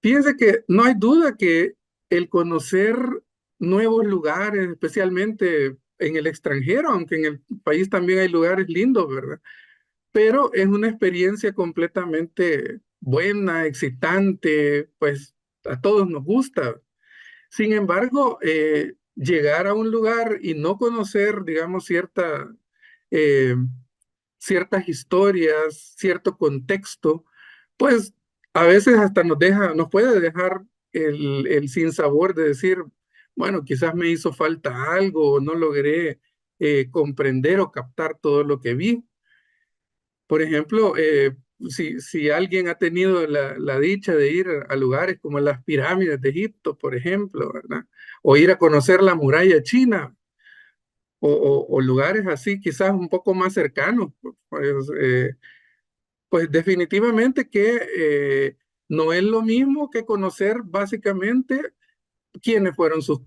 Fíjense que no hay duda que el conocer nuevos lugares, especialmente en el extranjero, aunque en el país también hay lugares lindos, ¿verdad? Pero es una experiencia completamente buena, excitante, pues a todos nos gusta. Sin embargo, llegar a un lugar y no conocer, digamos, eh, ciertas historias, cierto contexto, pues a veces hasta nos puede dejar el sinsabor de decir, bueno, quizás me hizo falta algo, o no logré comprender o captar todo lo que vi. Por ejemplo, si alguien ha tenido la dicha de ir a lugares como las pirámides de Egipto, por ejemplo, ¿verdad? O ir a conocer la muralla china, o lugares así, quizás un poco más cercanos, pues definitivamente que no es lo mismo que conocer básicamente quiénes fueron sus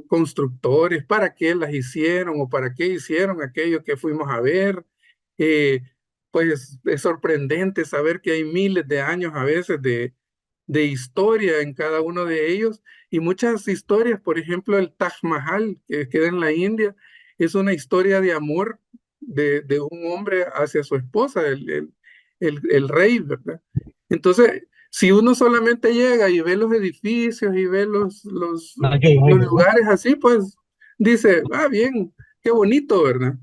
constructores, para qué las hicieron o para qué hicieron aquello que fuimos a ver. Eh, pues es sorprendente saber que hay miles de años a veces de historia en cada uno de ellos y muchas historias, por ejemplo, el Taj Mahal, que queda en la India, es una historia de amor de un hombre hacia su esposa, el rey, ¿verdad? Entonces, si uno solamente llega y ve los edificios y ve los lugares así, pues dice, ah, bien, qué bonito, ¿verdad?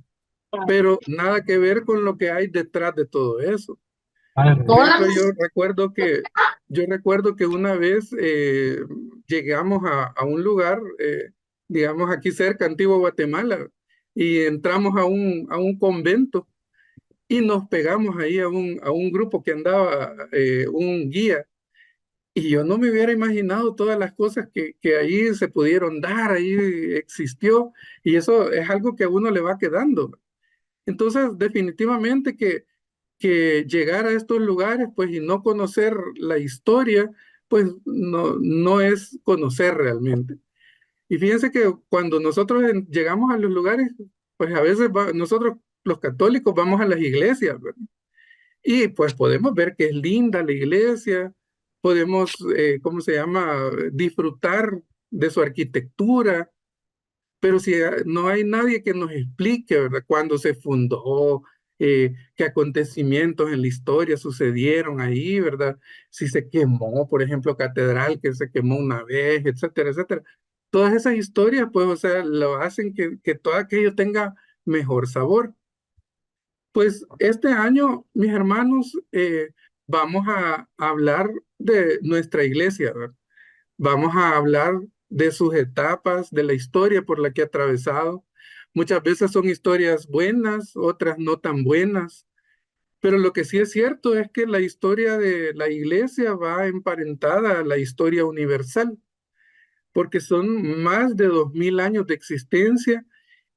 Pero nada que ver con lo que hay detrás de todo eso. Por ejemplo, yo recuerdo que una vez llegamos a un lugar, digamos aquí cerca, Antigua Guatemala, y entramos a un convento y nos pegamos ahí a un grupo que andaba, un guía, y yo no me hubiera imaginado todas las cosas que ahí se pudieron dar, ahí existió, y eso es algo que a uno le va quedando. Entonces, definitivamente que llegar a estos lugares, pues, y no conocer la historia, pues, no es conocer realmente. Y fíjense que cuando nosotros llegamos a los lugares, pues a veces nosotros los católicos vamos a las iglesias, ¿verdad? Y pues podemos ver que es linda la iglesia, podemos, ¿cómo se llama?, disfrutar de su arquitectura, pero si no hay nadie que nos explique, ¿verdad?, cuándo se fundó, qué acontecimientos en la historia sucedieron ahí, ¿verdad? Si se quemó, por ejemplo, catedral que se quemó una vez, etcétera, etcétera. Todas esas historias, pues, o sea, lo hacen que todo aquello tenga mejor sabor. Pues este año, mis hermanos, vamos a hablar de nuestra iglesia, ¿verdad? Vamos a hablar de sus etapas, de la historia por la que ha atravesado. Muchas veces son historias buenas, otras no tan buenas, pero lo que sí es cierto es que la historia de la iglesia va emparentada a la historia universal, porque son más de 2000 años de existencia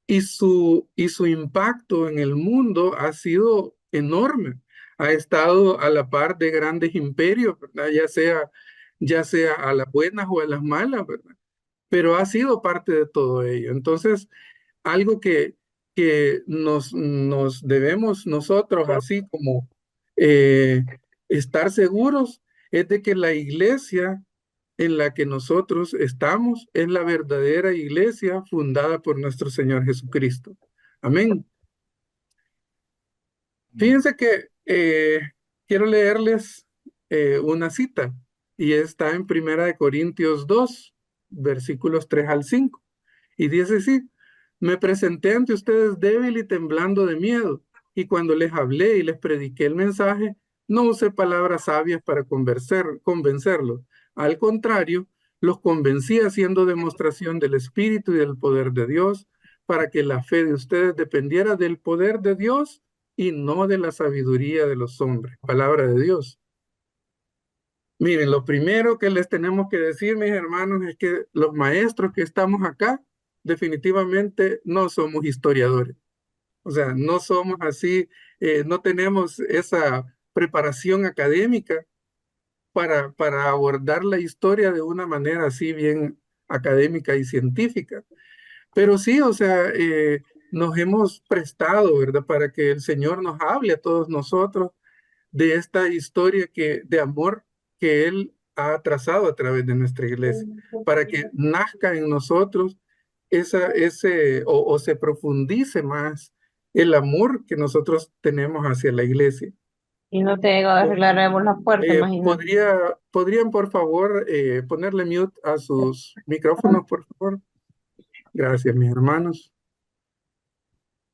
y su impacto en el mundo ha sido enorme. Ha estado a la par de grandes imperios, ¿verdad? Ya sea a las buenas o a las malas, ¿verdad? Pero ha sido parte de todo ello. Entonces, algo que nos debemos nosotros, así como eh, estar seguros, es de que la iglesia en la que nosotros estamos es la verdadera iglesia fundada por nuestro Señor Jesucristo. Amén. Fíjense que quiero leerles una cita y está en Primera de Corintios 2, versículos 3 al 5. Y dice así: me presenté ante ustedes débil y temblando de miedo, y cuando les hablé y les prediqué el mensaje, no usé palabras sabias para convencerlos. Al contrario, los convencí haciendo demostración del Espíritu y del poder de Dios, para que la fe de ustedes dependiera del poder de Dios y no de la sabiduría de los hombres. Palabra de Dios. Miren, lo primero que les tenemos que decir, mis hermanos, es que los maestros que estamos acá definitivamente no somos historiadores. O sea, no somos así, no tenemos esa preparación académica para abordar la historia de una manera así bien académica y científica. Pero sí, o sea, nos hemos prestado, ¿verdad?, para que el Señor nos hable a todos nosotros de esta historia de amor que Él ha trazado a través de nuestra iglesia, para que nazca en nosotros o se profundice más el amor que nosotros tenemos hacia la iglesia. Y no te arreglaremos la puerta, imagínate. ¿Podrían por favor ponerle mute a sus micrófonos, por favor? Gracias, mis hermanos.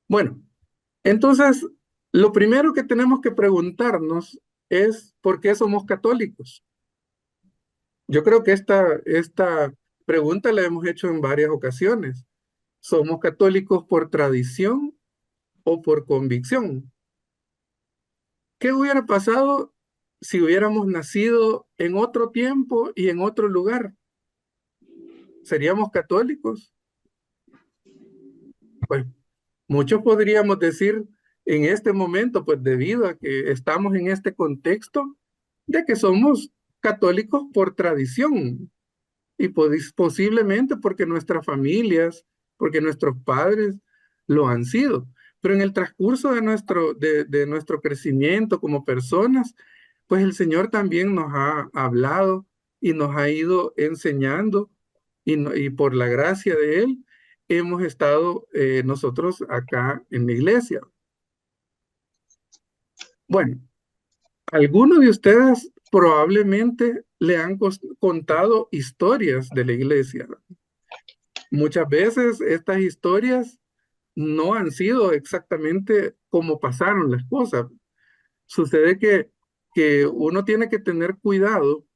Bueno, entonces, lo primero que tenemos que preguntarnos es ¿por qué somos católicos? Yo creo que esta pregunta la hemos hecho en varias ocasiones. ¿Somos católicos por tradición o por convicción? ¿Qué hubiera pasado si hubiéramos nacido en otro tiempo y en otro lugar? ¿Seríamos católicos? Pues muchos podríamos decir en este momento, pues debido a que estamos en este contexto, de que somos católicos por tradición y posiblemente porque nuestras familias, porque nuestros padres lo han sido. Pero en el transcurso de nuestro crecimiento como personas, pues el Señor también nos ha hablado y nos ha ido enseñando y por la gracia de Él hemos estado nosotros acá en la iglesia. Bueno, algunos de ustedes probablemente le han contado historias de la iglesia. Muchas veces estas historias no han sido exactamente como pasaron las cosas. Sucede que uno tiene que tener cuidado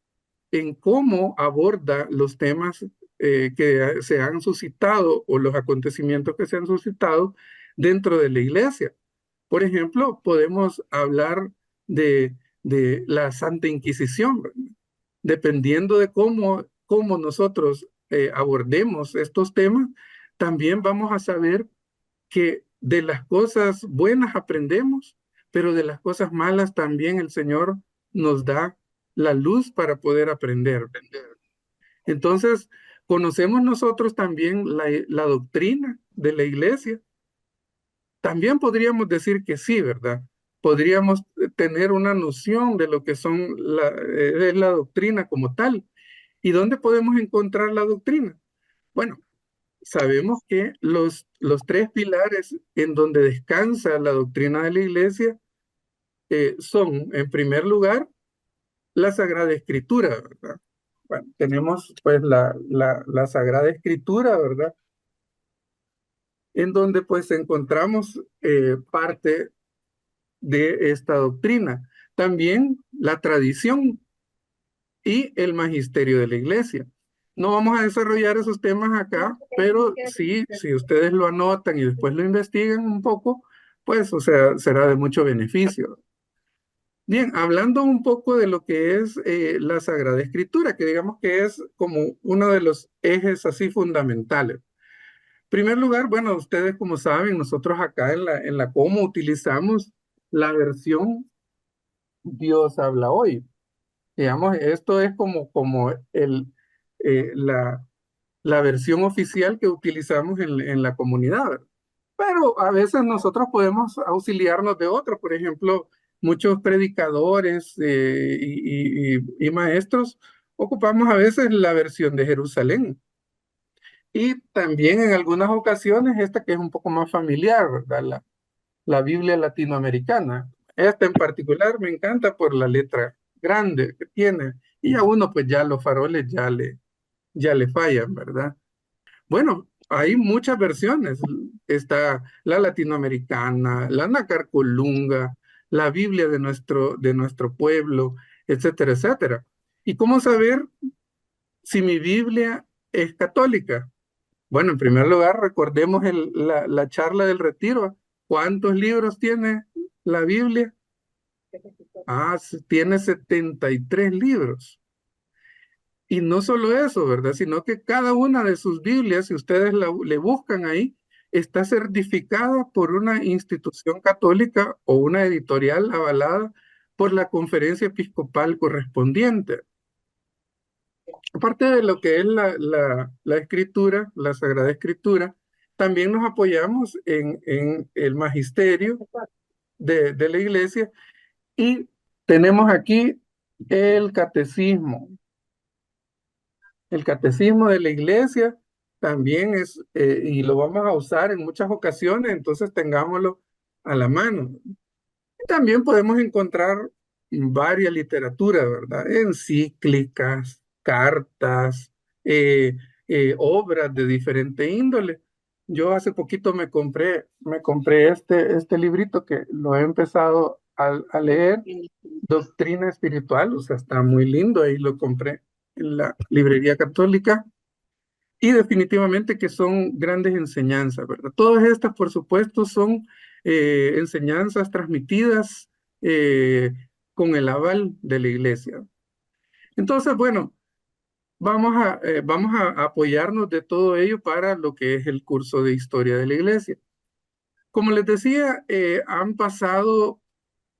en cómo aborda los temas que se han suscitado o los acontecimientos que se han suscitado dentro de la iglesia. Por ejemplo, podemos hablar de, de la Santa Inquisición, ¿verdad? Dependiendo de cómo nosotros abordemos estos temas, también vamos a saber que de las cosas buenas aprendemos, pero de las cosas malas también el Señor nos da la luz para poder aprender. Entonces, conocemos nosotros también la doctrina de la iglesia. También podríamos decir que sí, ¿verdad? Podríamos tener una noción de lo que es la doctrina como tal. ¿Y dónde podemos encontrar la doctrina? Bueno, sabemos que los tres pilares en donde descansa la doctrina de la iglesia son, en primer lugar, la Sagrada Escritura, ¿verdad? Bueno, tenemos pues la Sagrada Escritura, ¿verdad? En donde pues encontramos parte de esta doctrina. También la tradición y el magisterio de la iglesia. No vamos a desarrollar esos temas acá, pero sí, si ustedes lo anotan y después lo investigan un poco, pues, o sea, será de mucho beneficio. Bien, hablando un poco de lo que es la Sagrada Escritura, que digamos que es como uno de los ejes así fundamentales. En primer lugar, bueno, ustedes como saben, nosotros acá en la Como utilizamos la versión Dios habla hoy. Digamos, esto es como la versión oficial que utilizamos en la comunidad, ¿verdad? Pero a veces nosotros podemos auxiliarnos de otros. Por ejemplo, muchos predicadores y maestros ocupamos a veces la versión de Jerusalén. Y también en algunas ocasiones esta que es un poco más familiar, ¿verdad? La Biblia latinoamericana. Esta en particular me encanta por la letra grande que tiene. Y a uno pues ya los faroles ya le fallan, ¿verdad? Bueno, hay muchas versiones. Está la latinoamericana, la nacarcolunga, la Biblia de nuestro pueblo, etcétera, etcétera. ¿Y cómo saber si mi Biblia es católica? Bueno, en primer lugar, recordemos la charla del retiro. ¿Cuántos libros tiene la Biblia? Ah, tiene 73 libros. Y no solo eso, ¿verdad? Sino que cada una de sus Biblias, si ustedes le buscan ahí, está certificada por una institución católica o una editorial avalada por la conferencia episcopal correspondiente. Aparte de lo que es la escritura, la Sagrada Escritura, también nos apoyamos en el magisterio de la iglesia y tenemos aquí el catecismo. El catecismo de la iglesia también es, y lo vamos a usar en muchas ocasiones, entonces tengámoslo a la mano. También podemos encontrar varias literaturas, ¿verdad? Encíclicas, cartas, obras de diferente índole. Yo hace poquito me compré este librito que lo he empezado a leer, Doctrina Espiritual, o sea, está muy lindo, ahí lo compré en la librería católica. Y definitivamente que son grandes enseñanzas, ¿verdad? Todas estas, por supuesto, son enseñanzas transmitidas eh, con el aval de la iglesia. Entonces, bueno, vamos a apoyarnos de todo ello para lo que es el curso de historia de la iglesia. Como les decía, han pasado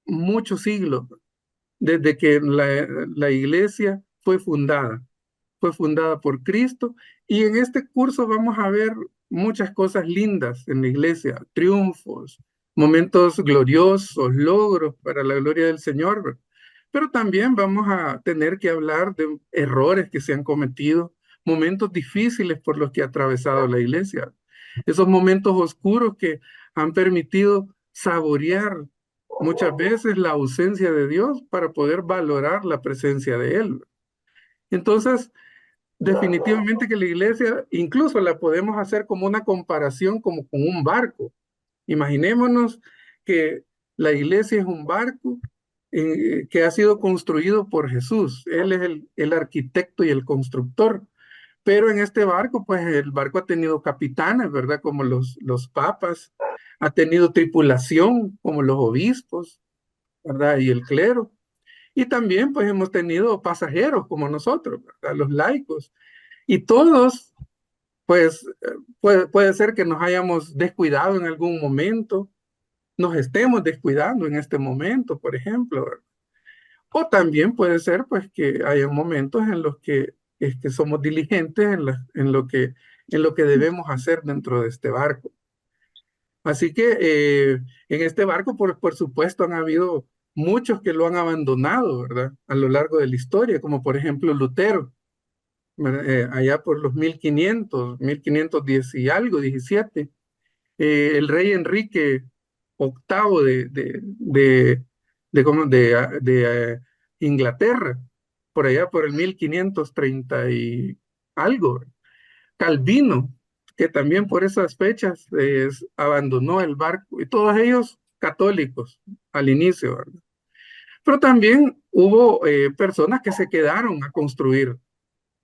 muchos siglos desde que la iglesia fue fundada por Cristo, y en este curso vamos a ver muchas cosas lindas en la iglesia, triunfos, momentos gloriosos, logros para la gloria del Señor, ¿verdad? Pero también vamos a tener que hablar de errores que se han cometido, momentos difíciles por los que ha atravesado la iglesia, esos momentos oscuros que han permitido saborear muchas veces la ausencia de Dios para poder valorar la presencia de Él. Entonces, definitivamente que la iglesia incluso la podemos hacer como una comparación como con un barco. Imaginémonos que la iglesia es un barco que ha sido construido por Jesús. Él es el arquitecto y el constructor. Pero en este barco, pues el barco ha tenido capitanes, ¿verdad? Como los papas, ha tenido tripulación, como los obispos, ¿verdad? Y el clero. Y también, pues hemos tenido pasajeros como nosotros, ¿verdad? Los laicos. Y todos, pues, puede ser que nos hayamos descuidado en algún momento, nos estemos descuidando en este momento, por ejemplo, ¿verdad? O también puede ser, pues, que haya momentos en los que, somos diligentes en lo que debemos hacer dentro de este barco. Así que en este barco, por supuesto, han habido muchos que lo han abandonado, ¿verdad? A lo largo de la historia, como por ejemplo Lutero, ¿verdad? Allá por los 1510 y algo, 17. El rey Enrique VIII de Inglaterra, por allá por el 1530 y algo. Calvino, que también por esas fechas abandonó el barco, y todos ellos católicos al inicio, ¿verdad? Pero también hubo personas que se quedaron a construir,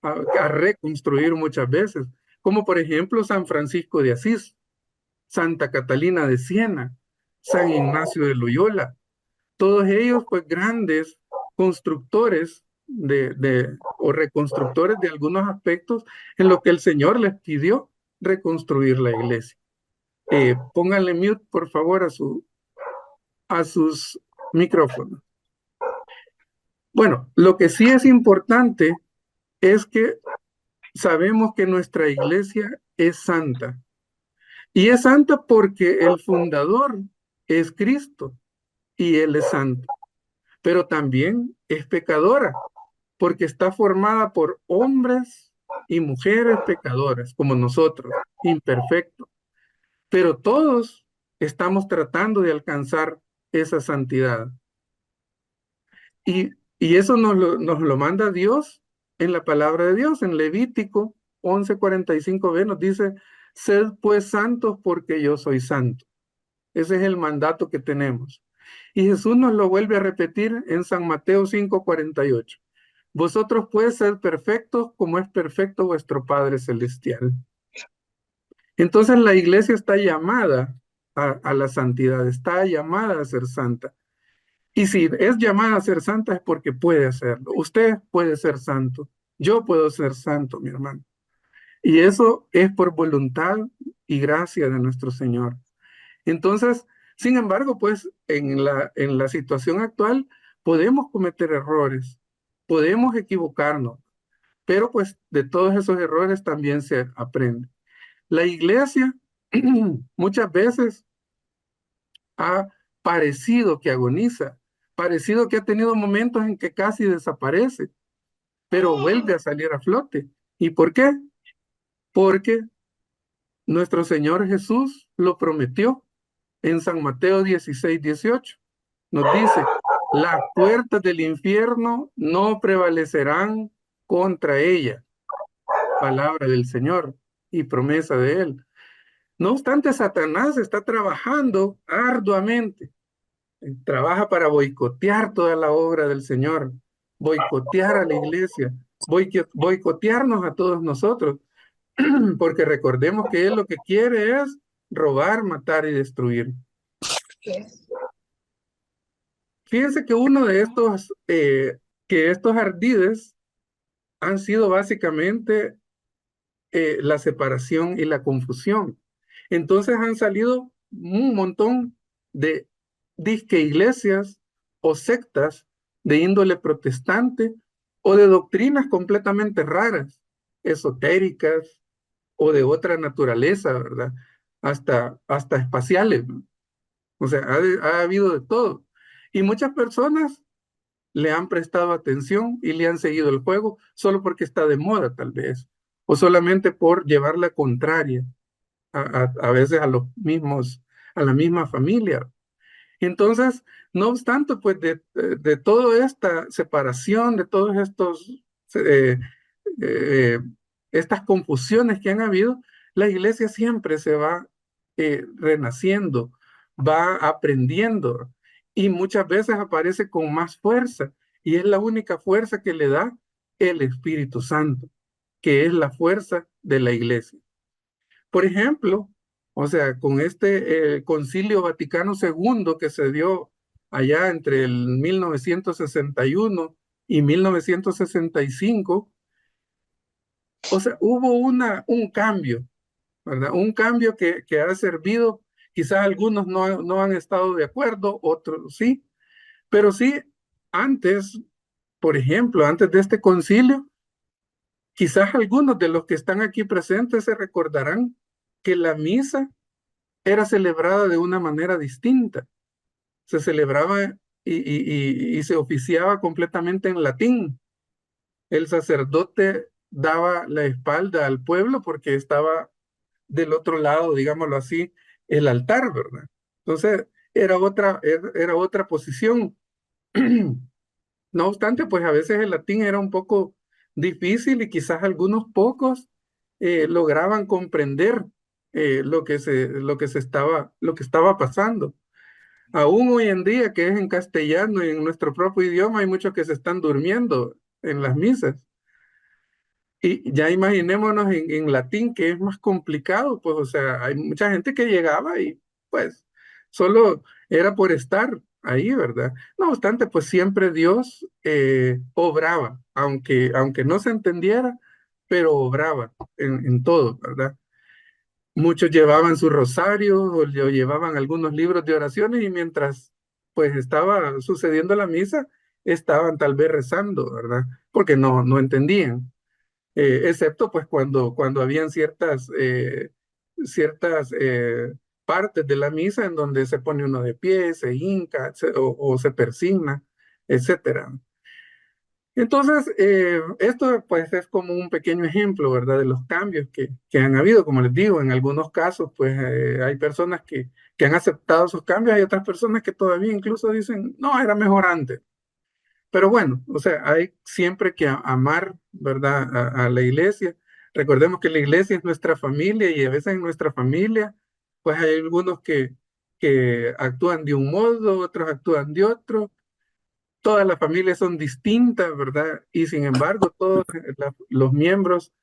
a reconstruir muchas veces, como por ejemplo San Francisco de Asís, Santa Catalina de Siena, San Ignacio de Loyola, todos ellos pues grandes constructores o reconstructores de algunos aspectos en lo que el Señor les pidió reconstruir la iglesia. Pónganle mute, por favor, a sus micrófonos. Bueno, lo que sí es importante es que sabemos que nuestra iglesia es santa. Y es santa porque el fundador es Cristo y Él es santo. Pero también es pecadora porque está formada por hombres y mujeres pecadoras como nosotros, imperfectos. Pero todos estamos tratando de alcanzar esa santidad. Y eso nos lo manda Dios en la palabra de Dios. En Levítico 11:45b nos dice: sed pues santos porque yo soy santo. Ese es el mandato que tenemos. Y Jesús nos lo vuelve a repetir en San Mateo 5:48. Vosotros pues sed perfectos como es perfecto vuestro Padre Celestial. Entonces la iglesia está llamada a la santidad, está llamada a ser santa. Y si es llamada a ser santa es porque puede hacerlo. Usted puede ser santo. Yo puedo ser santo, mi hermano. Y eso es por voluntad y gracia de nuestro Señor. Entonces, sin embargo, pues en la situación actual podemos cometer errores, podemos equivocarnos, pero pues de todos esos errores también se aprende. La iglesia muchas veces ha parecido que agoniza, parecido que ha tenido momentos en que casi desaparece, pero vuelve a salir a flote. ¿Y por qué? Porque nuestro Señor Jesús lo prometió en San Mateo 16:18. Nos dice, las puertas del infierno no prevalecerán contra ella. Palabra del Señor y promesa de Él. No obstante, Satanás está trabajando arduamente. Trabaja para boicotear toda la obra del Señor, boicotear a la iglesia, boicotearnos a todos nosotros, porque recordemos que Él lo que quiere es robar, matar y destruir. Fíjense que uno de estos ardides han sido básicamente la separación y la confusión. Entonces han salido un montón de disque iglesias o sectas de índole protestante o de doctrinas completamente raras, esotéricas o de otra naturaleza, ¿verdad? Hasta espaciales, ¿no? O sea, ha habido de todo. Y muchas personas le han prestado atención y le han seguido el juego solo porque está de moda, tal vez, o solamente por llevar la contraria a veces a la misma familia. Entonces, no obstante, pues de toda esta separación, de todos eh, eh, estas confusiones que han habido, la iglesia siempre se va renaciendo, va aprendiendo y muchas veces aparece con más fuerza y es la única fuerza que le da el Espíritu Santo, que es la fuerza de la iglesia. Por ejemplo, o sea, con este Concilio Vaticano II que se dio allá entre el 1961 y 1965, o sea, hubo un cambio, ¿verdad? Un cambio que ha servido, quizás algunos no han estado de acuerdo, otros sí, pero sí, antes, por ejemplo, antes de este concilio, quizás algunos de los que están aquí presentes se recordarán que la misa era celebrada de una manera distinta. Se celebraba y se oficiaba completamente en latín. El sacerdote daba la espalda al pueblo porque estaba del otro lado, digámoslo así, el altar, ¿verdad? Entonces, era otra posición. No obstante, pues a veces el latín era un poco difícil y quizás algunos pocos lograban comprender lo que estaba pasando. Aún hoy en día, que es en castellano y en nuestro propio idioma, hay muchos que se están durmiendo en las misas. Y ya imaginémonos en latín, que es más complicado, pues, o sea, hay mucha gente que llegaba y, pues, solo era por estar ahí, ¿verdad? No obstante, pues siempre Dios obraba, aunque no se entendiera, pero obraba en todo, ¿verdad? Muchos llevaban su rosario o llevaban algunos libros de oraciones y mientras, pues, estaba sucediendo la misa, estaban tal vez rezando, ¿verdad? Porque no entendían excepto pues cuando habían ciertas partes de la misa en donde se pone uno de pie, se hinca o se persigna, etcétera. Entonces, esto pues es como un pequeño ejemplo, ¿verdad? De los cambios que han habido. Como les digo, en algunos casos pues hay personas que han aceptado esos cambios, hay otras personas que todavía incluso dicen, no, era mejor antes. Pero bueno, o sea, hay siempre que amar, ¿verdad? A la iglesia. Recordemos que la iglesia es nuestra familia y a veces en nuestra familia, pues hay algunos que actúan de un modo, otros actúan de otro. Todas las familias son distintas, ¿verdad? Y sin embargo, todos los miembros,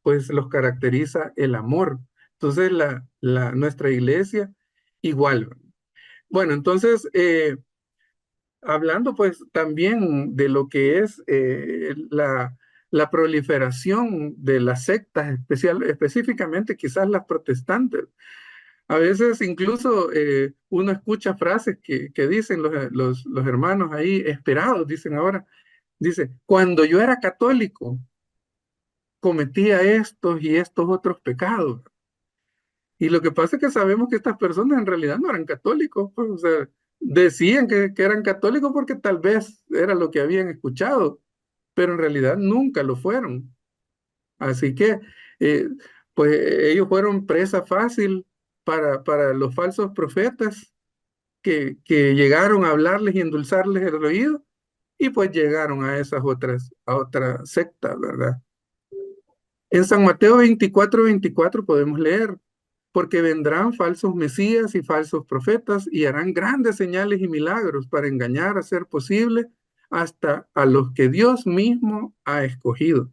pues los caracteriza el amor. Entonces, nuestra iglesia igual. Bueno, entonces, hablando pues también de lo que es la proliferación de las sectas, específicamente quizás las protestantes. A veces incluso uno escucha frases que dicen los hermanos ahí, esperados, dicen ahora, dice, cuando yo era católico, cometía estos y estos otros pecados. Y lo que pasa es que sabemos que estas personas en realidad no eran católicos, pues, o sea, decían que eran católicos porque tal vez era lo que habían escuchado, pero en realidad nunca lo fueron. Así que, eh, pues ellos fueron presa fácil para los falsos profetas que llegaron a hablarles y endulzarles el oído y pues llegaron a esas otras, a otra secta, ¿verdad? En San Mateo 24:24 podemos leer, porque vendrán falsos mesías y falsos profetas y harán grandes señales y milagros para engañar a ser posible hasta a los que Dios mismo ha escogido.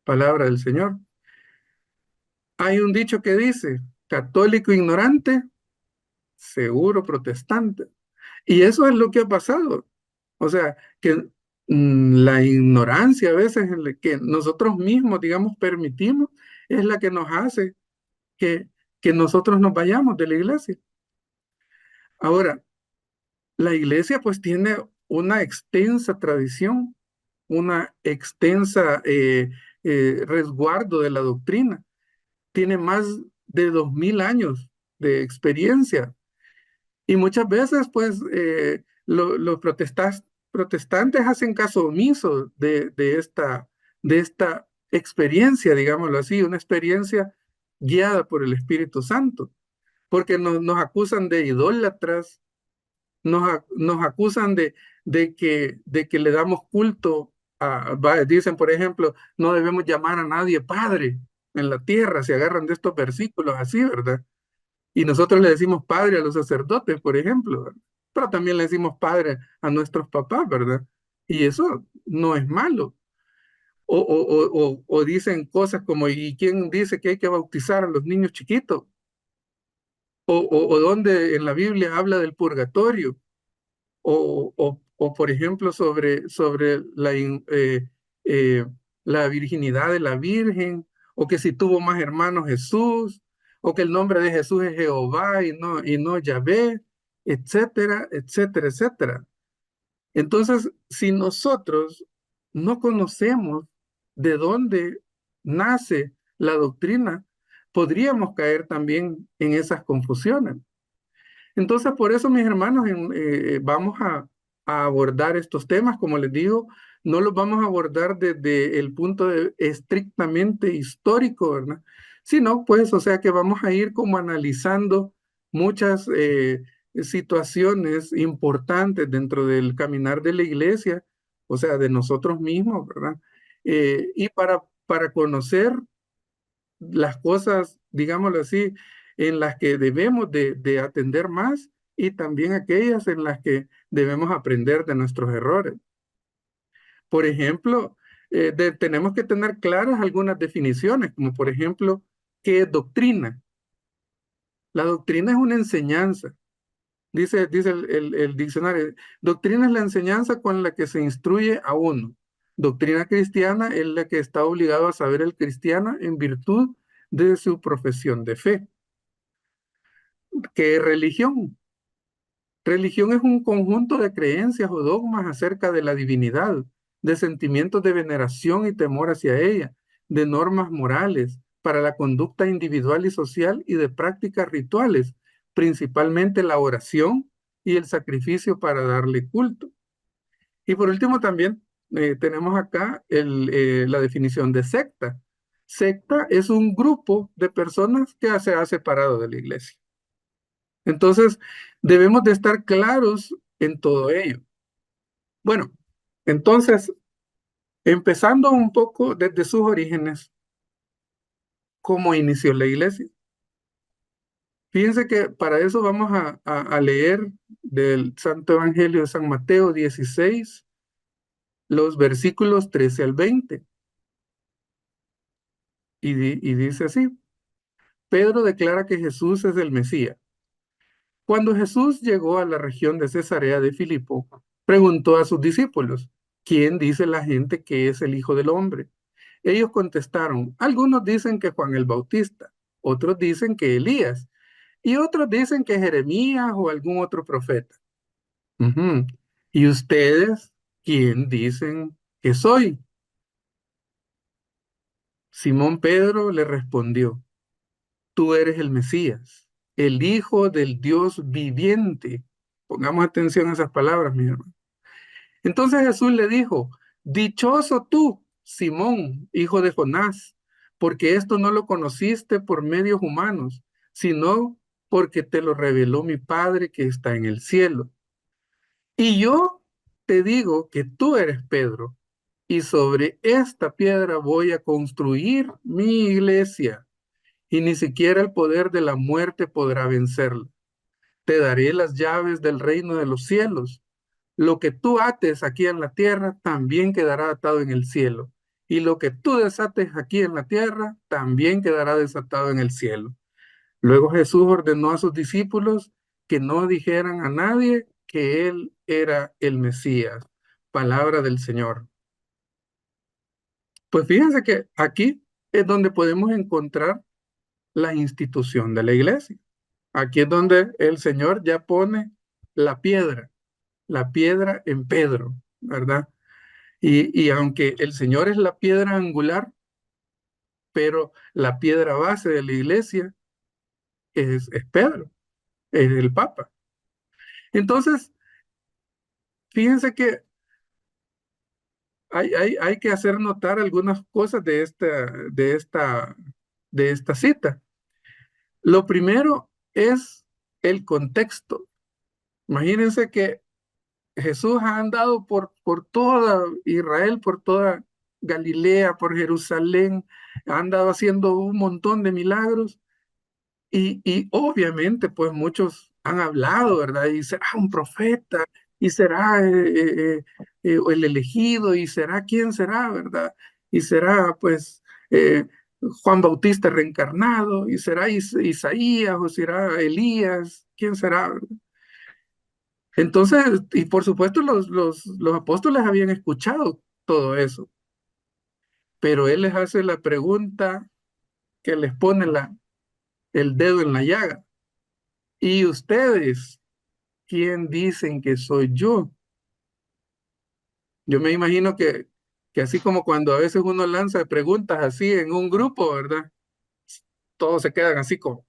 Palabra del Señor. Hay un dicho que dice, católico ignorante, seguro protestante. Y eso es lo que ha pasado. O sea, que la ignorancia a veces en la que nosotros mismos, digamos, permitimos, es la que nos hace que, que nosotros nos vayamos de la iglesia. Ahora, la iglesia pues tiene una extensa tradición, una extensa resguardo de la doctrina. Tiene más de 2000 años de experiencia. Y muchas veces, pues, los protestantes hacen caso omiso de esta experiencia, digámoslo así, una experiencia guiada por el Espíritu Santo, porque nos acusan de idólatras, nos acusan de que le damos culto dicen, por ejemplo, no debemos llamar a nadie padre en la tierra, se agarran de estos versículos así, ¿verdad? Y nosotros le decimos padre a los sacerdotes, por ejemplo, ¿verdad? Pero también le decimos padre a nuestros papás, ¿verdad? Y eso no es malo. O dicen cosas como, ¿y quién dice que hay que bautizar a los niños chiquitos? O donde en la Biblia habla del purgatorio, por ejemplo, sobre eh, la virginidad de la Virgen, o que si tuvo más hermanos Jesús, o que el nombre de Jesús es Jehová y no Yahvé, etcétera, etcétera, etcétera. Entonces, si nosotros no conocemos de dónde nace la doctrina, podríamos caer también en esas confusiones. Entonces, por eso, mis hermanos, vamos a abordar estos temas, como les digo, no los vamos a abordar desde el punto estrictamente histórico, ¿verdad? Sino, pues, o sea que vamos a ir como analizando muchas situaciones importantes dentro del caminar de la iglesia, o sea, de nosotros mismos, ¿verdad? Y para conocer las cosas, digámoslo así, en las que debemos de atender más y también aquellas en las que debemos aprender de nuestros errores. Por ejemplo, tenemos que tener claras algunas definiciones, como por ejemplo, ¿qué es doctrina? La doctrina es una enseñanza. Dice el diccionario, doctrina es la enseñanza con la que se instruye a uno. Doctrina cristiana es la que está obligado a saber el cristiano en virtud de su profesión de fe. ¿Qué es religión? Religión es un conjunto de creencias o dogmas acerca de la divinidad, de sentimientos de veneración y temor hacia ella, de normas morales para la conducta individual y social y de prácticas rituales, principalmente la oración y el sacrificio para darle culto. Y por último también tenemos acá la definición de secta. Secta es un grupo de personas que se ha separado de la iglesia. Entonces, debemos de estar claros en todo ello. Bueno, entonces, empezando un poco desde sus orígenes, ¿cómo inició la iglesia? Fíjense que para eso vamos a leer del Santo Evangelio de San Mateo 16, los versículos 13 al 20. Y dice así, Pedro declara que Jesús es el Mesías. Cuando Jesús llegó a la región de Cesarea de Filipo, preguntó a sus discípulos, ¿quién dice la gente que es el Hijo del Hombre? Ellos contestaron, algunos dicen que Juan el Bautista, otros dicen que Elías, y otros dicen que Jeremías o algún otro profeta. Ujú. ¿Y ustedes quién dicen que soy? Simón Pedro le respondió, tú eres el Mesías, el Hijo del Dios viviente. Pongamos atención a esas palabras, mi hermano. Entonces Jesús le dijo, dichoso tú, Simón, hijo de Jonás, porque esto no lo conociste por medios humanos, sino porque te lo reveló mi Padre que está en el cielo. Y yo te digo que tú eres Pedro, y sobre esta piedra voy a construir mi iglesia, y ni siquiera el poder de la muerte podrá vencerla. Te daré las llaves del reino de los cielos. Lo que tú ates aquí en la tierra también quedará atado en el cielo. Y lo que tú desates aquí en la tierra también quedará desatado en el cielo. Luego Jesús ordenó a sus discípulos que no dijeran a nadie que él era el Mesías. Palabra del Señor. Pues fíjense que aquí es donde podemos encontrar la institución de la iglesia. Aquí es donde el Señor ya pone la piedra en Pedro, ¿verdad? Y aunque el Señor es la piedra angular, pero la piedra base de la iglesia es Pedro, es el Papa. Entonces, fíjense que hay que hacer notar algunas cosas de esta cita. Lo primero es el contexto. Imagínense que Jesús ha andado por toda Israel, por toda Galilea, por Jerusalén, ha andado haciendo un montón de milagros y obviamente pues muchos han hablado, ¿verdad? Y será un profeta, y será el elegido, y será quién será, ¿verdad? Y será pues Juan Bautista reencarnado, y será Isaías, o será Elías, ¿quién será? ¿Verdad? Entonces, y por supuesto los apóstoles habían escuchado todo eso, pero él les hace la pregunta que les pone el dedo en la llaga. ¿Y ustedes quién dicen que soy yo? Yo me imagino que así como cuando a veces uno lanza preguntas así en un grupo, ¿verdad? Todos se quedan así como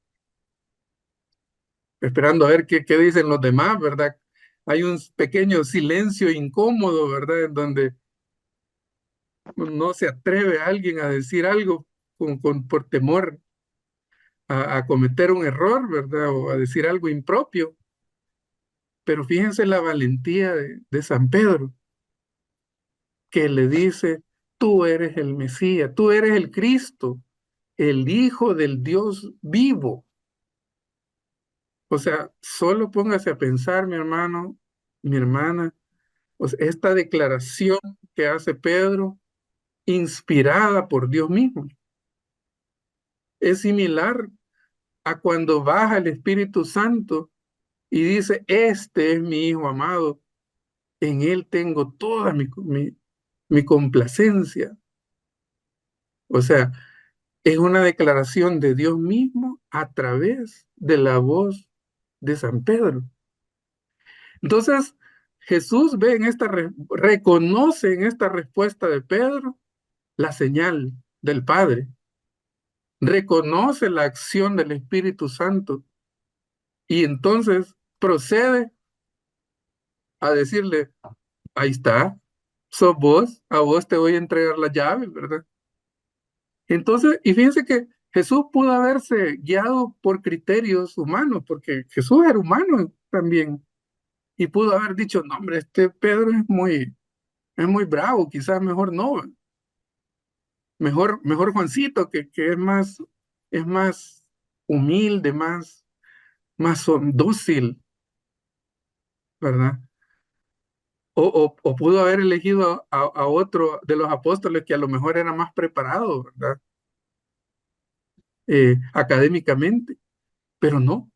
esperando a ver qué dicen los demás, ¿verdad? Hay un pequeño silencio incómodo, ¿verdad? En donde no se atreve alguien a decir algo por temor a cometer un error, ¿verdad? O a decir algo impropio. Pero fíjense la valentía de San Pedro, que le dice, tú eres el Mesías, tú eres el Cristo, el Hijo del Dios vivo. O sea, solo póngase a pensar, mi hermano, mi hermana, o sea, esta declaración que hace Pedro, inspirada por Dios mismo, es similar a cuando baja el Espíritu Santo y dice, este es mi Hijo amado, en él tengo toda mi complacencia. O sea, es una declaración de Dios mismo a través de la voz de San Pedro. Entonces, Jesús ve reconoce en esta respuesta de Pedro la señal del Padre, reconoce la acción del Espíritu Santo y entonces procede a decirle, ahí está, sos vos, a vos te voy a entregar la llave, ¿verdad? Entonces, y fíjense que Jesús pudo haberse guiado por criterios humanos, porque Jesús era humano también, y pudo haber dicho, no, hombre, este Pedro es muy bravo, quizás mejor no, mejor Juancito, que es más humilde, más dócil, ¿verdad? O pudo haber elegido a otro de los apóstoles que a lo mejor era más preparado, ¿verdad? Académicamente, pero no,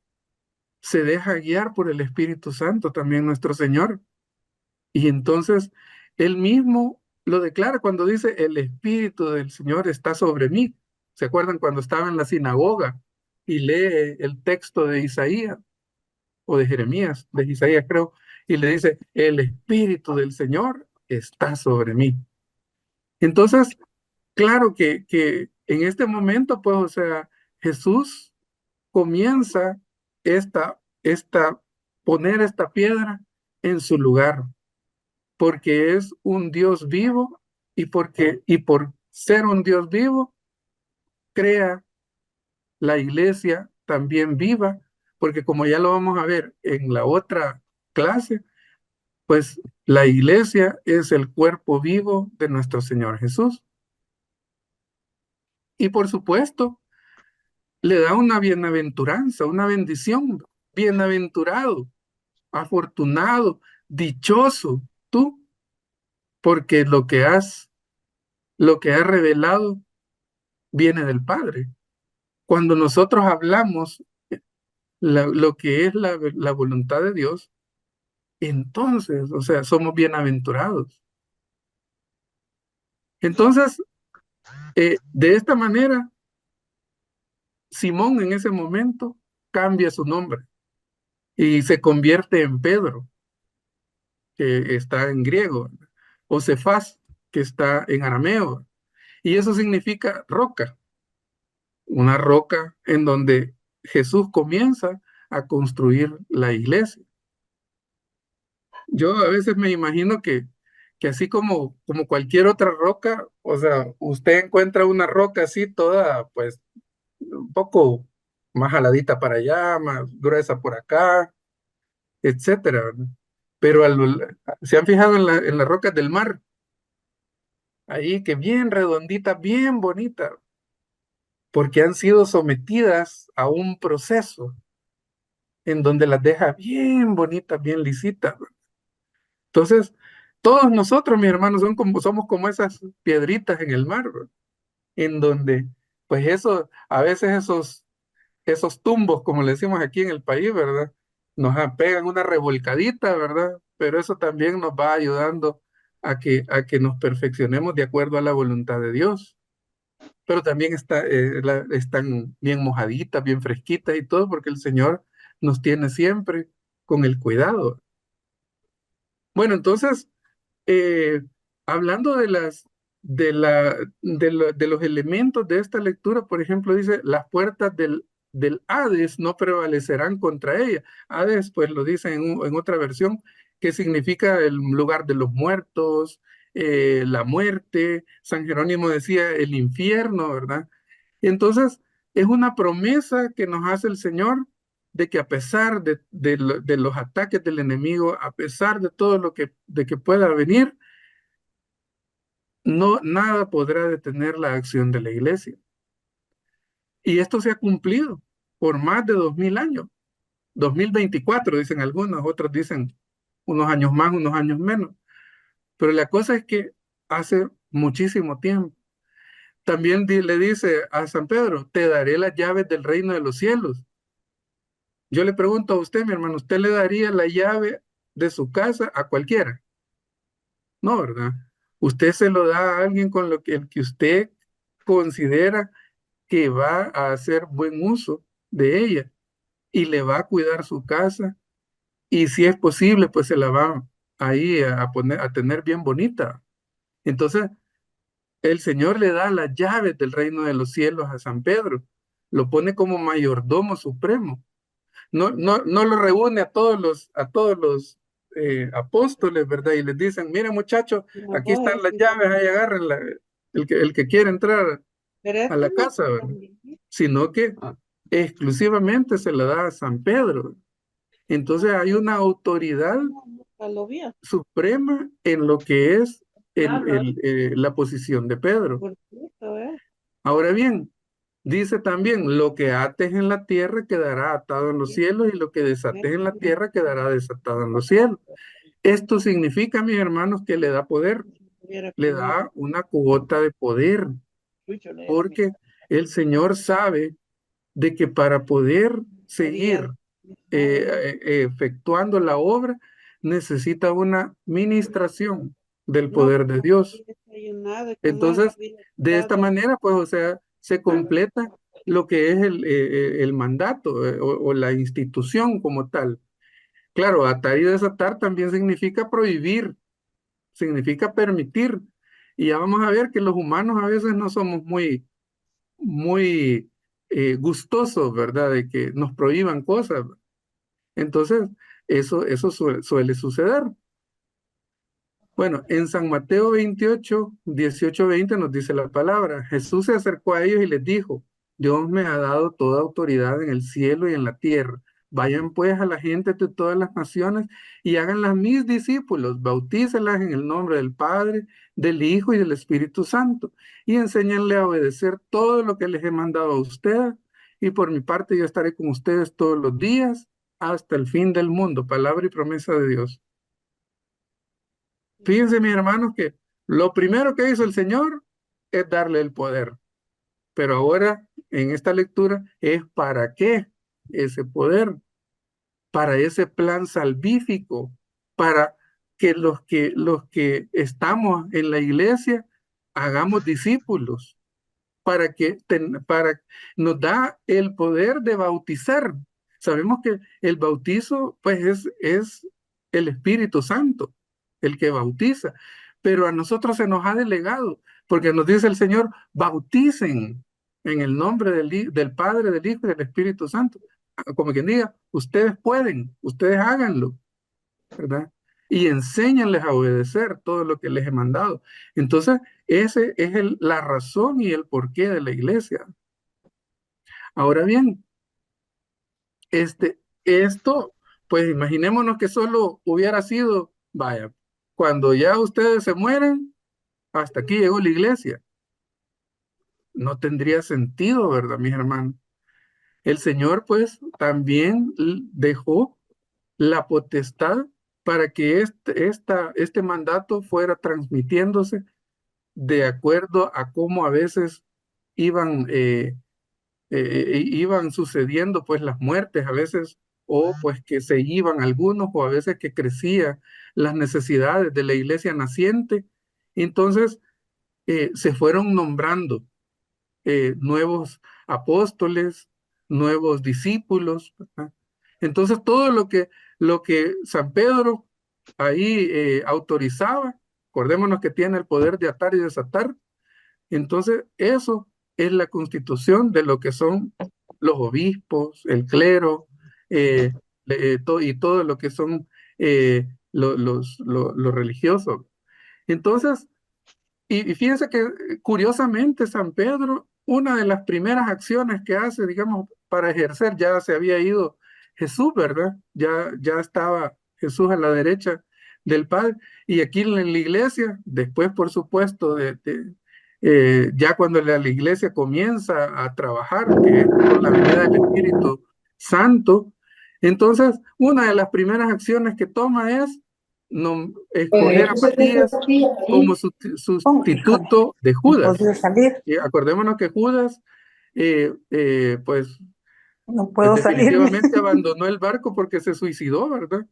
se deja guiar por el Espíritu Santo también nuestro Señor. Y entonces él mismo lo declara cuando dice, el Espíritu del Señor está sobre mí. ¿Se acuerdan cuando estaba en la sinagoga y lee el texto de Isaías o de Jeremías, de Isaías creo, y le dice, el Espíritu del Señor está sobre mí? Entonces, claro que en este momento, pues, o sea, Jesús comienza poner esta piedra en su lugar, porque es un Dios vivo y por ser un Dios vivo, crea la iglesia también viva, porque como ya lo vamos a ver en la otra clase, pues la iglesia es el cuerpo vivo de nuestro Señor Jesús. Y por supuesto, le da una bienaventuranza, una bendición. Bienaventurado, afortunado, dichoso tú, porque lo que has revelado viene del Padre. Cuando nosotros hablamos lo que es la voluntad de Dios, entonces, o sea, somos bienaventurados. Entonces, de esta manera, Simón en ese momento cambia su nombre y se convierte en Pedro, que está en griego, o Cefás, que está en arameo. Y eso significa roca, una roca en donde Jesús comienza a construir la iglesia. Yo a veces me imagino que así como cualquier otra roca, o sea, usted encuentra una roca así toda, pues, un poco más jaladita para allá, más gruesa por acá, etcétera, ¿verdad? Pero se han fijado en las rocas del mar, ahí que bien redondita, bien bonita, porque han sido sometidas a un proceso en donde las deja bien bonitas, bien lisitas. Entonces, todos nosotros, mis hermanos, somos como esas piedritas en el mar, ¿verdad? En donde, pues eso, a veces esos tumbos, como le decimos aquí en el país, ¿verdad? Pegan una revolcadita, ¿verdad? Pero eso también nos va ayudando a que nos perfeccionemos de acuerdo a la voluntad de Dios. Pero también están bien mojaditas, bien fresquitas y todo, porque el Señor nos tiene siempre con el cuidado. Bueno, entonces, eh, hablando de los elementos de esta lectura, por ejemplo, dice, las puertas del Hades no prevalecerán contra ella. Hades, pues lo dice en otra versión, que significa el lugar de los muertos, la muerte. San Jerónimo decía el infierno, ¿verdad? Entonces, es una promesa que nos hace el Señor de que a pesar de los ataques del enemigo, a pesar de todo de que pueda venir, no, nada podrá detener la acción de la iglesia. Y esto se ha cumplido por más de 2000 años. 2024 dicen algunos, otros dicen unos años más, unos años menos. Pero la cosa es que hace muchísimo tiempo. También le dice a San Pedro, te daré las llaves del reino de los cielos. Yo le pregunto a usted, mi hermano, ¿usted le daría la llave de su casa a cualquiera? No, ¿verdad? Usted se lo da a alguien con el que usted considera que va a hacer buen uso de ella y le va a cuidar su casa y si es posible, pues se la va ahí a poner, a tener bien bonita. Entonces, el Señor le da las llaves del reino de los cielos a San Pedro, lo pone como mayordomo supremo. No lo reúne a todos los apóstoles, ¿verdad? Y les dicen, miren muchachos, aquí están las llaves, ahí agárrenla, el que quiere entrar a la casa, ¿verdad? Sino que exclusivamente se la da a San Pedro. Entonces hay una autoridad suprema en lo que es la posición de Pedro. Ahora bien, dice también, lo que ates en la tierra quedará atado en los cielos y lo que desates en la tierra quedará desatado en los cielos. Esto significa, mis hermanos, que le da poder, le da una cuota de poder, porque el Señor sabe de que para poder seguir efectuando la obra, necesita una ministración del poder de Dios. Entonces, de esta manera, pues, o sea, se completa lo que es el mandato o la institución como tal. Claro, atar y desatar también significa prohibir, significa permitir. Y ya vamos a ver que los humanos a veces no somos muy gustosos, ¿verdad? De que nos prohíban cosas. Entonces, eso suele suceder. Bueno, en San Mateo 28, 18, 20 nos dice la palabra. Jesús se acercó a ellos y les dijo, Dios me ha dado toda autoridad en el cielo y en la tierra. Vayan pues a la gente de todas las naciones y háganlas mis discípulos, bautícelas en el nombre del Padre, del Hijo y del Espíritu Santo, y enséñenle a obedecer todo lo que les he mandado a ustedes, y por mi parte yo estaré con ustedes todos los días hasta el fin del mundo. Palabra y promesa de Dios. Fíjense, mis hermanos, que lo primero que hizo el Señor es darle el poder, pero ahora en esta lectura es para qué ese poder, para ese plan salvífico, para que los que estamos en la iglesia hagamos discípulos, para nos da el poder de bautizar. Sabemos que el bautizo, pues, es el Espíritu Santo el que bautiza, pero a nosotros se nos ha delegado, porque nos dice el Señor, bauticen en el nombre del Padre, del Hijo y del Espíritu Santo. Como quien diga, ustedes pueden, ustedes háganlo, ¿verdad? Y enséñanles a obedecer todo lo que les he mandado. Entonces, ese es la razón y el porqué de la iglesia. Ahora bien, esto, pues imaginémonos que solo hubiera sido, vaya, cuando ya ustedes se mueren, hasta aquí llegó la iglesia. No tendría sentido, ¿verdad, mis hermanos? El Señor, pues, también dejó la potestad para que este mandato fuera transmitiéndose de acuerdo a cómo a veces iban, iban sucediendo pues las muertes a veces, o pues que se iban algunos, o a veces que crecían las necesidades de la iglesia naciente. Entonces se fueron nombrando nuevos apóstoles, nuevos discípulos, ¿verdad? Entonces todo lo que San Pedro ahí autorizaba, acordémonos que tiene el poder de atar y desatar, entonces eso es la constitución de lo que son los obispos, el clero, y todo lo que son los religiosos. Entonces, y fíjense que curiosamente San Pedro, una de las primeras acciones que hace, digamos, para ejercer, ya se había ido Jesús, ¿verdad? Ya estaba Jesús a la derecha del Padre. Y aquí en la iglesia, después, por supuesto, ya cuando la iglesia comienza a trabajar, que es con la venida del Espíritu Santo, entonces una de las primeras acciones que toma es escoger a Matías como sustituto de No puedo Judas. salir, Acordémonos que Judas, pues no puedo salirme. definitivamente abandonó el barco porque se suicidó, ¿verdad?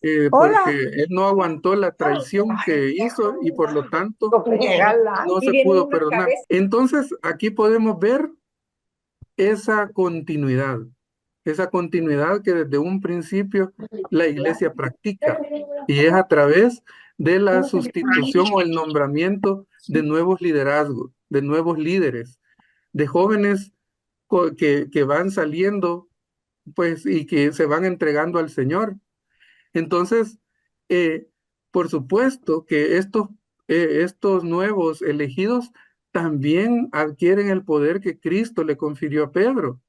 Porque Hola. él no aguantó la traición que hizo y por lo tanto no Y se viene pudo una perdonar. cabeza. Entonces, aquí podemos ver esa continuidad, esa continuidad que desde un principio la iglesia practica, y es a través de la sustitución o el nombramiento de nuevos liderazgos, de nuevos líderes, de jóvenes que van saliendo, pues, y que se van entregando al Señor. Entonces, eh, por supuesto que estos nuevos elegidos también adquieren el poder que Cristo le confirió a Pedro.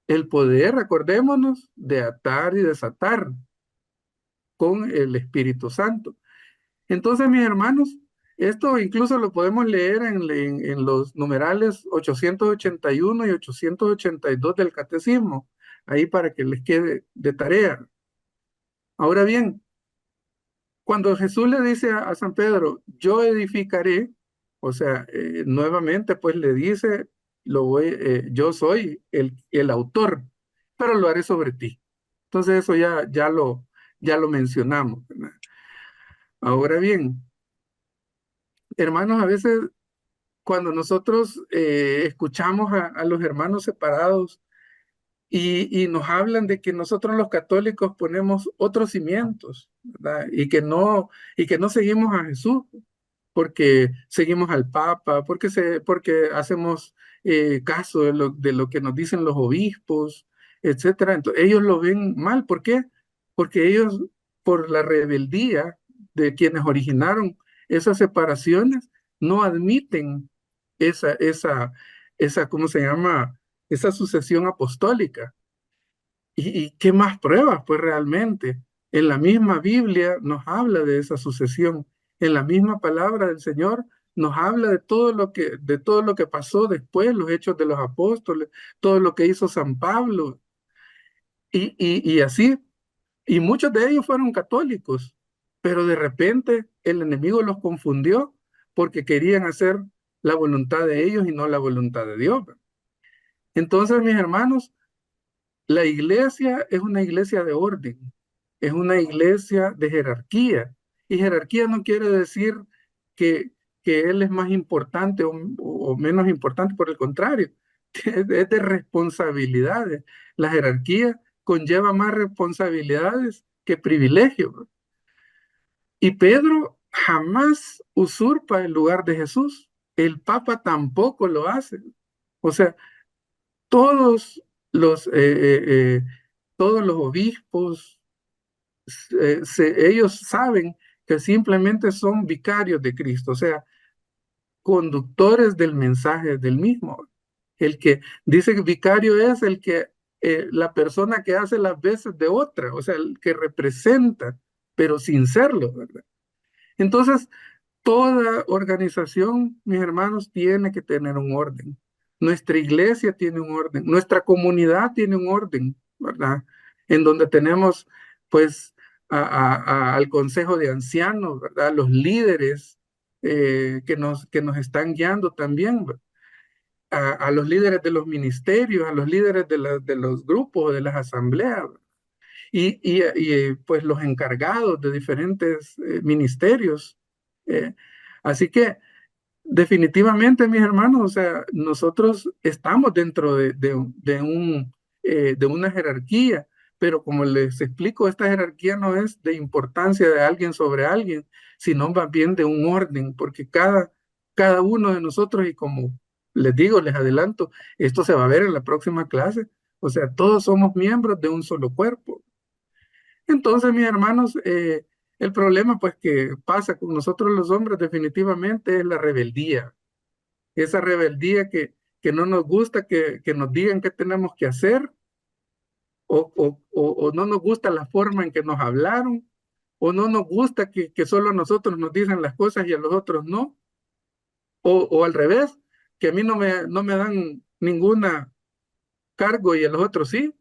El poder, recordémonos, de atar y desatar con el Espíritu Santo. Entonces, mis hermanos, esto incluso lo podemos leer en los numerales 881 y 882 del Catecismo, ahí para que les quede de tarea. Ahora bien, cuando Jesús le dice a San Pedro, yo edificaré, o sea, nuevamente pues le dice, yo soy el autor, pero lo haré sobre ti. Entonces eso ya lo mencionamos, ¿verdad? Ahora bien, hermanos, a veces cuando nosotros escuchamos a los hermanos separados y nos hablan de que nosotros los católicos ponemos otros cimientos, ¿verdad? Y que no seguimos a Jesús, porque seguimos al Papa, porque hacemos caso de lo que nos dicen los obispos, etcétera. Entonces, ellos lo ven mal. ¿Por qué? Porque ellos, por la rebeldía de quienes originaron esas separaciones no admiten ¿cómo se llama? Esa sucesión apostólica. ¿Y qué más pruebas? Pues realmente, en la misma Biblia nos habla de esa sucesión, en la misma palabra del Señor nos habla de todo lo que pasó después, los hechos de los apóstoles, todo lo que hizo San Pablo, y así. Y muchos de ellos fueron católicos, pero de repente el enemigo los confundió porque querían hacer la voluntad de ellos y no la voluntad de Dios. Entonces, mis hermanos, la iglesia es una iglesia de orden, es una iglesia de jerarquía. Y jerarquía no quiere decir que, que él es más importante o menos importante, por el contrario, es de responsabilidades. La jerarquía conlleva más responsabilidades que privilegios. Y Pedro jamás usurpa el lugar de Jesús. El Papa tampoco lo hace. O sea, todos los, todos los obispos, ellos saben que simplemente son vicarios de Cristo, o sea, conductores del mensaje del mismo. El que dice que vicario es el que, la persona que hace las veces de otra, o sea, el que representa, pero sin serlo, ¿verdad? Entonces, toda organización, mis hermanos, tiene que tener un orden. Nuestra iglesia tiene un orden, nuestra comunidad tiene un orden, ¿verdad? En donde tenemos, pues, al consejo de ancianos, ¿verdad? Los líderes que nos están guiando también, a los líderes de los ministerios, a los líderes de los grupos, de las asambleas, pues los encargados de diferentes ministerios. Eh, Así que definitivamente, mis hermanos, o sea, nosotros estamos dentro de una jerarquía, pero como les explico, esta jerarquía no es de importancia de alguien sobre alguien, sino más bien de un orden, porque cada uno de nosotros, y como les digo, les adelanto, esto se va a ver en la próxima clase, o sea, todos somos miembros de un solo cuerpo. Entonces, mis hermanos, el problema pues que pasa con nosotros los hombres definitivamente es la rebeldía. Esa rebeldía que no nos gusta que nos digan qué tenemos que hacer, o no nos gusta la forma en que nos hablaron, o no nos gusta que solo a nosotros nos dicen las cosas y a los otros no, o al revés, que a mí no me dan ninguna cargo y a los otros sí,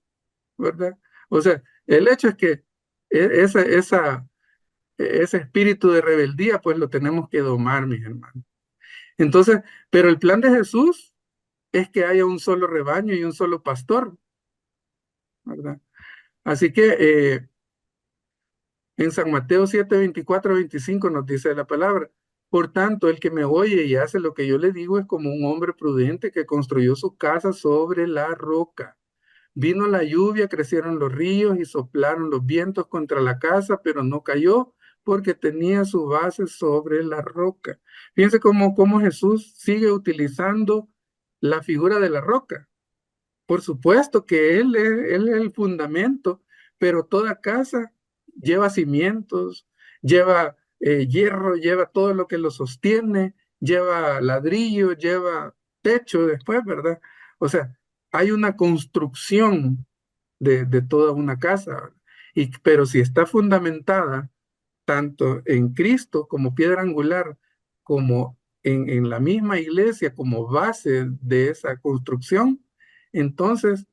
¿verdad? O sea, el hecho es que ese espíritu de rebeldía, pues lo tenemos que domar, mis hermanos. Entonces, pero el plan de Jesús es que haya un solo rebaño y un solo pastor, ¿verdad? Así que en San Mateo 7, 24, 25 nos dice la palabra: por tanto, el que me oye y hace lo que yo le digo es como un hombre prudente que construyó su casa sobre la roca. Vino la lluvia, crecieron los ríos y soplaron los vientos contra la casa, pero no cayó porque tenía su base sobre la roca. Fíjense cómo Jesús sigue utilizando la figura de la roca. Por supuesto que él es el fundamento, pero toda casa lleva cimientos, lleva hierro, lleva todo lo que lo sostiene, lleva ladrillo, lleva techo después, ¿verdad? O sea, hay una construcción de toda una casa, ¿verdad? Pero si está fundamentada tanto en Cristo como piedra angular, como en la misma iglesia como base de esa construcción, entonces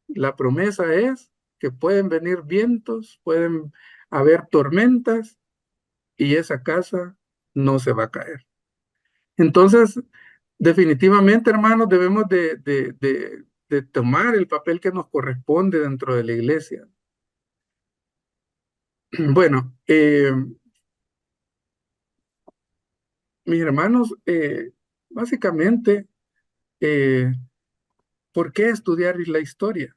la promesa es que pueden venir vientos, pueden haber tormentas y esa casa no se va a caer. Entonces, definitivamente, hermanos, debemos de tomar el papel que nos corresponde dentro de la iglesia. Bueno, mis hermanos, básicamente, ¿por qué estudiar la historia?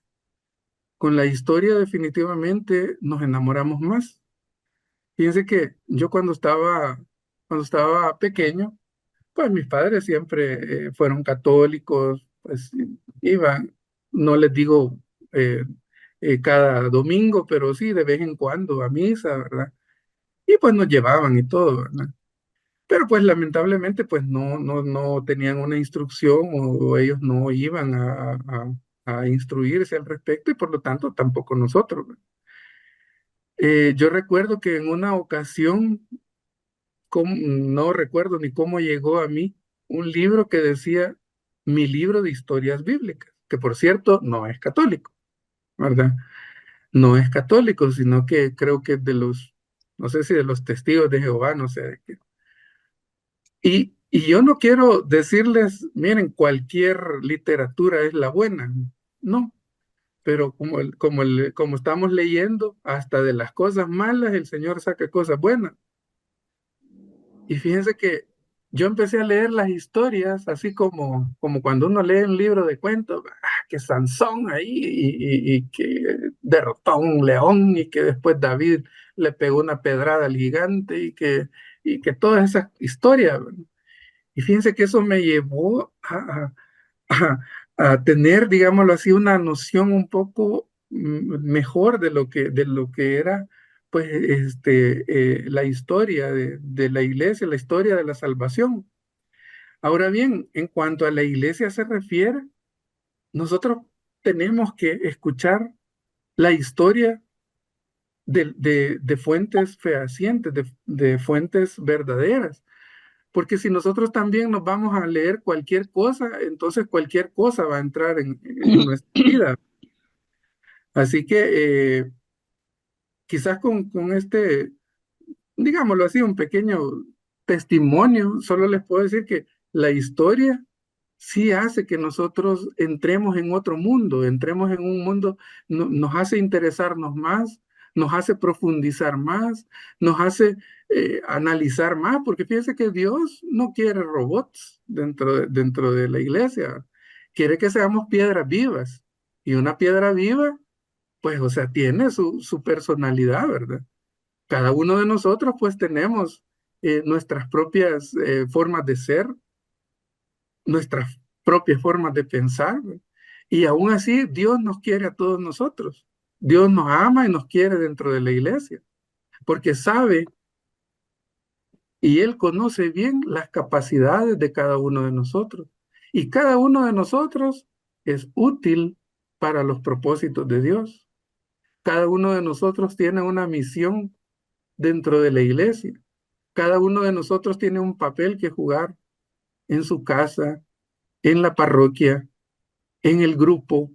Con la historia definitivamente nos enamoramos más. Fíjense que yo cuando estaba pequeño, pues mis padres siempre fueron católicos, pues iban, no les digo cada domingo, pero sí de vez en cuando a misa, ¿verdad? y pues nos llevaban y todo, ¿verdad? Pero pues lamentablemente pues no tenían una instrucción o ellos no iban a instruirse al respecto y por lo tanto tampoco nosotros, ¿verdad? Yo recuerdo que en una ocasión, no recuerdo ni cómo llegó a mí, un libro que decía mi libro de historias bíblicas, que por cierto no es católico, ¿verdad? No es católico, sino que creo que de los, no sé si de los testigos de Jehová, no sé de qué. Y yo no quiero decirles, miren, cualquier literatura es la buena, no, pero como estamos leyendo, hasta de las cosas malas el Señor saca cosas buenas. Y fíjense que yo empecé a leer las historias, así como cuando uno lee un libro de cuentos, que Sansón ahí y que derrotó a un león y que después David le pegó una pedrada al gigante y que todas esas historias. Y fíjense que eso me llevó a, a tener, digámoslo así, una noción un poco mejor de lo que era, pues, la historia de la iglesia, la historia de la salvación. Ahora bien, en cuanto a la iglesia se refiere, nosotros tenemos que escuchar la historia de fuentes fehacientes, de fuentes verdaderas. Porque si nosotros también nos vamos a leer cualquier cosa, entonces cualquier cosa va a entrar en nuestra vida. Así que quizás con este, digámoslo así, un pequeño testimonio, solo les puedo decir que la historia sí hace que nosotros entremos en otro mundo, entremos en un mundo, nos hace interesarnos más, nos hace profundizar más, nos hace analizar más, porque fíjense que Dios no quiere robots dentro de la iglesia, quiere que seamos piedras vivas. Y una piedra viva, pues, o sea, tiene su personalidad, ¿verdad? Cada uno de nosotros, pues, tenemos nuestras propias formas de ser, nuestras propias formas de pensar, ¿verdad? Y aún así, Dios nos quiere a todos nosotros. Dios nos ama y nos quiere dentro de la iglesia, porque sabe y Él conoce bien las capacidades de cada uno de nosotros. Y cada uno de nosotros es útil para los propósitos de Dios. Cada uno de nosotros tiene una misión dentro de la iglesia. Cada uno de nosotros tiene un papel que jugar en su casa, en la parroquia, en el grupo,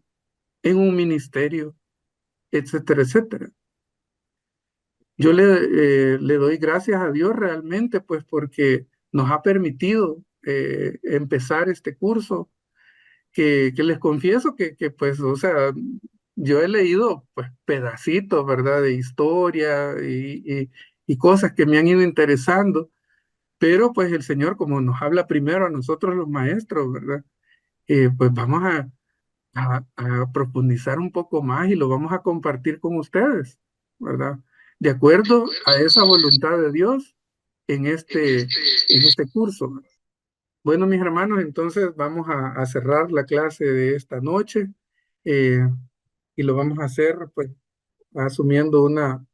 en un ministerio, etcétera, etcétera. Yo le doy gracias a Dios realmente, pues porque nos ha permitido empezar este curso, que les confieso pues, o sea, yo he leído pues pedacitos, ¿verdad?, de historia y cosas que me han ido interesando, pero pues el Señor, como nos habla primero a nosotros los maestros, ¿verdad? Pues vamos a profundizar un poco más y lo vamos a compartir con ustedes, ¿verdad? De acuerdo a esa voluntad de Dios en este curso. Bueno, mis hermanos, entonces vamos a cerrar la clase de esta noche eh, y lo vamos a hacer pues asumiendo una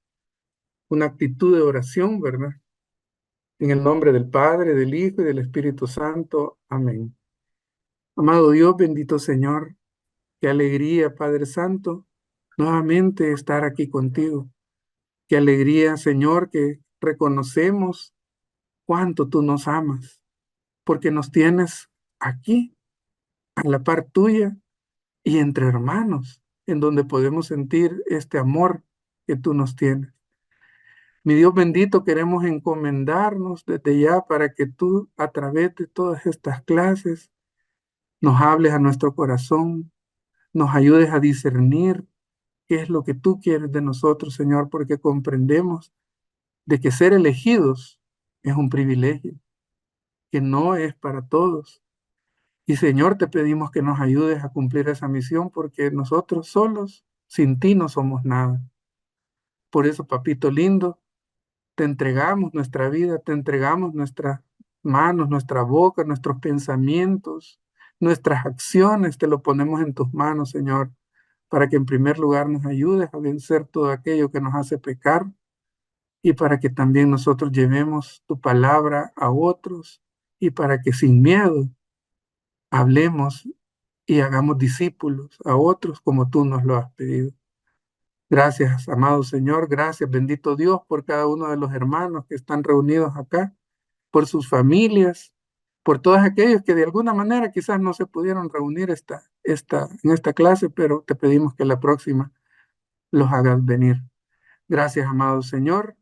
actitud de oración, ¿verdad? En el nombre del Padre, del Hijo y del Espíritu Santo. Amén. Amado Dios, bendito Señor, qué alegría, Padre Santo, nuevamente estar aquí contigo. Qué alegría, Señor, que reconocemos cuánto tú nos amas, porque nos tienes aquí, a la par tuya y entre hermanos, en donde podemos sentir este amor que tú nos tienes. Mi Dios bendito, queremos encomendarnos desde ya para que tú, a través de todas estas clases, nos hables a nuestro corazón, nos ayudes a discernir qué es lo que tú quieres de nosotros, Señor, porque comprendemos de que ser elegidos es un privilegio, que no es para todos. Y Señor, te pedimos que nos ayudes a cumplir esa misión porque nosotros solos, sin ti, no somos nada. Por eso, papito lindo, te entregamos nuestra vida, te entregamos nuestras manos, nuestra boca, nuestros pensamientos, nuestras acciones, te lo ponemos en tus manos, Señor, para que en primer lugar nos ayudes a vencer todo aquello que nos hace pecar y para que también nosotros llevemos tu palabra a otros y para que sin miedo hablemos y hagamos discípulos a otros como tú nos lo has pedido. Gracias, amado Señor, gracias, bendito Dios, por cada uno de los hermanos que están reunidos acá, por sus familias, por todos aquellos que de alguna manera quizás no se pudieron reunir en esta clase, pero te pedimos que la próxima los hagas venir. Gracias, amado Señor,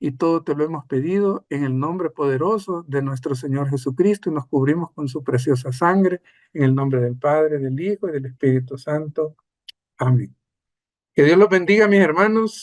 y todo te lo hemos pedido en el nombre poderoso de nuestro Señor Jesucristo y nos cubrimos con su preciosa sangre, en el nombre del Padre, del Hijo y del Espíritu Santo. Amén. Que Dios los bendiga, mis hermanos.